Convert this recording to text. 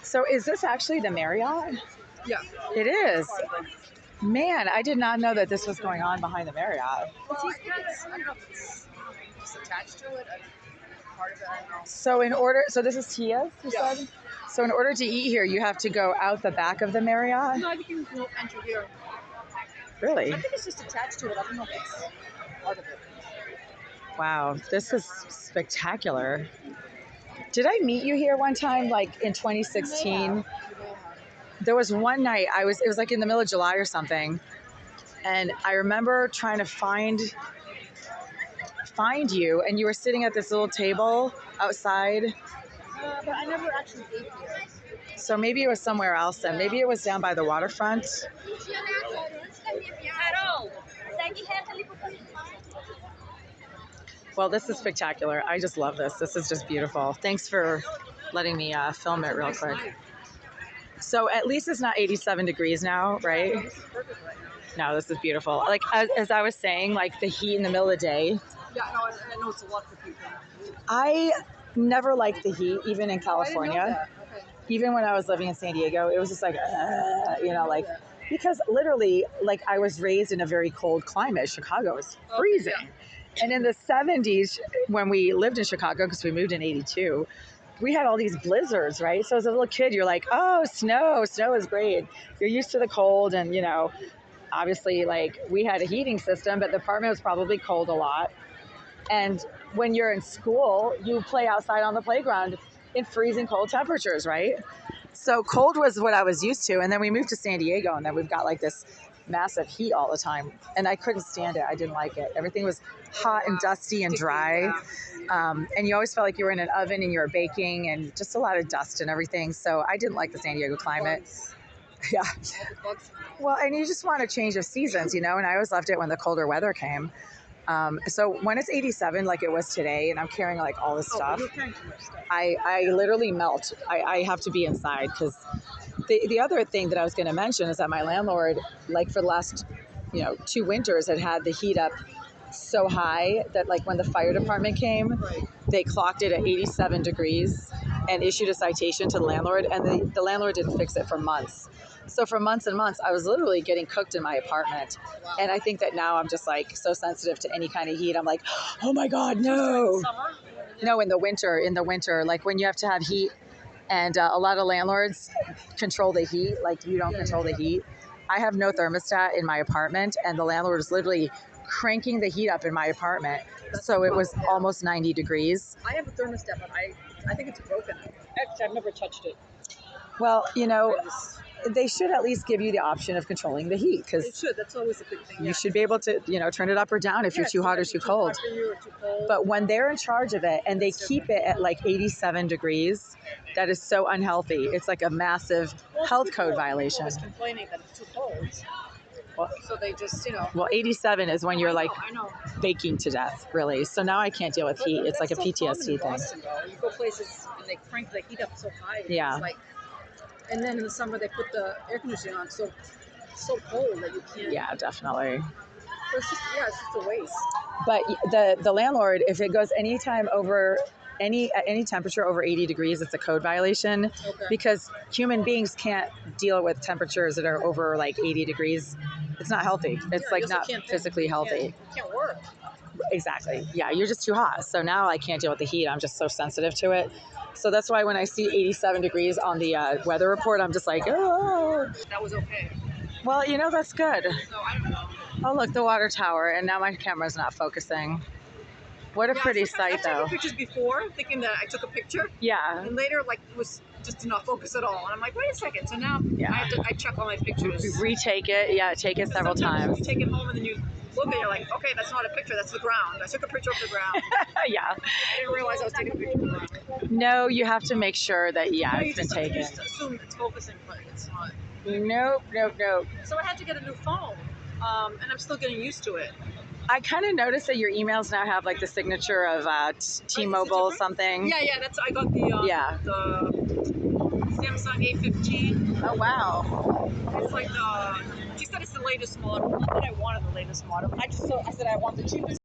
So is this actually the Marriott? Yeah. It is. Man, I did not know that this was going on behind the Marriott. Well, I don't know if it's just attached to it. Part of it, I don't know. So this is Tia's, you said? So in order to eat here, you have to go out the back of the Marriott? No, I think you can enter here. Really? I think it's just attached to it. I don't know if it's part of it. Wow, this is spectacular. Did I meet you here one time, like in 2016? There was one night it was like in the middle of July or something. And I remember trying to find you, and you were sitting at this little table outside. But I never actually ate here. So maybe it was somewhere else then. Maybe it was down by the waterfront. Well, this is spectacular. I just love this. This is just beautiful. Thanks for letting me film it real quick. So at least it's not 87 degrees now, right? No, this is perfect right now. No, this is beautiful. Like as I was saying, like the heat in the middle of the day. Yeah, no, I know it's a lot for people. I never liked the heat, even in California. I didn't know that. Okay. Even when I was living in San Diego, it was just like, because literally, like I was raised in a very cold climate. Chicago is freezing. Yeah. And in the 70s, when we lived in Chicago, because we moved in 82, we had all these blizzards, right? So as a little kid, you're like, oh, snow is great. You're used to the cold. And, obviously, like we had a heating system, but the apartment was probably cold a lot. And when you're in school, you play outside on the playground in freezing cold temperatures, right? So cold was what I was used to. And then we moved to San Diego, and then we've got like this massive heat all the time. And I couldn't stand it. I didn't like it. Everything was hot and dusty and dry. And you always felt like you were in an oven and you were baking, and just a lot of dust and everything. So I didn't like the San Diego climate. Yeah. Well, and you just want a change of seasons, and I always loved it when the colder weather came. So when it's 87, like it was today, and I'm carrying like all this stuff, I literally melt. I have to be inside, because the other thing that I was going to mention is that my landlord, like for the last, 2 winters, had the heat up so high that like when the fire department came, they clocked it at 87 degrees and issued a citation to the landlord, and the landlord didn't fix it for months. So for months and months, I was literally getting cooked in my apartment. Wow. And I think that now I'm just like so sensitive to any kind of heat. I'm like, oh my God, no. No, in the winter, like when you have to have heat, and a lot of landlords control the heat, like you don't control the heat. I have no thermostat in my apartment, and the landlord is literally cranking the heat up in my apartment. So it was almost 90 degrees. I have a thermostat, but I think it's broken. Actually, I've never touched it. Well, they should at least give you the option of controlling the heat, because they should. That's always a big thing. You should be able to, turn it up or down if you're too hot or too cold. But when they're in charge of it and they keep it at like 87 degrees, that is so unhealthy. It's like a massive health code violation. I was complaining that it's too cold. Well, so they just, Well, 87 is when you're like baking to death, really. So now I can't deal with heat. It's like a PTSD thing. Boston, you go places and they crank the heat up so high. Yeah. And then in the summer they put the air conditioning on, so cold that you can't. Yeah, definitely. So it's just a waste. But the landlord, if it goes anytime over any temperature over 80 degrees, it's a code violation. Okay. Because human beings can't deal with temperatures that are over like 80 degrees. It's not healthy. It's like not physically healthy. You can't work. Exactly. Yeah, you're just too hot. So now I can't deal with the heat. I'm just so sensitive to it. So that's why when I see 87 degrees on the weather report, I'm just like, oh. That was okay. Well, that's good. So I don't know. Oh, look, the water tower. And now my camera's not focusing. What a pretty sight, though. I took pictures before, thinking that I took a picture. Yeah. And later, it was just did not focus at all. And I'm like, wait a second. So now I check all my pictures. Retake it. Yeah, take it several times. You take it home and then you look and you're like, okay, that's not a picture. That's the ground. I took a picture of the ground. Yeah. I didn't realize I was taking a picture of the ground. No, you have to make sure that, it's been taken. You just assume it's focusing, but it's not. Nope. So I had to get a new phone, and I'm still getting used to it. I kind of noticed that your emails now have like the signature of T-Mobile something. Yeah, I got the Samsung A15. Oh wow! It's like she said it's the latest model. Not that I wanted the latest model. I said I want the cheapest.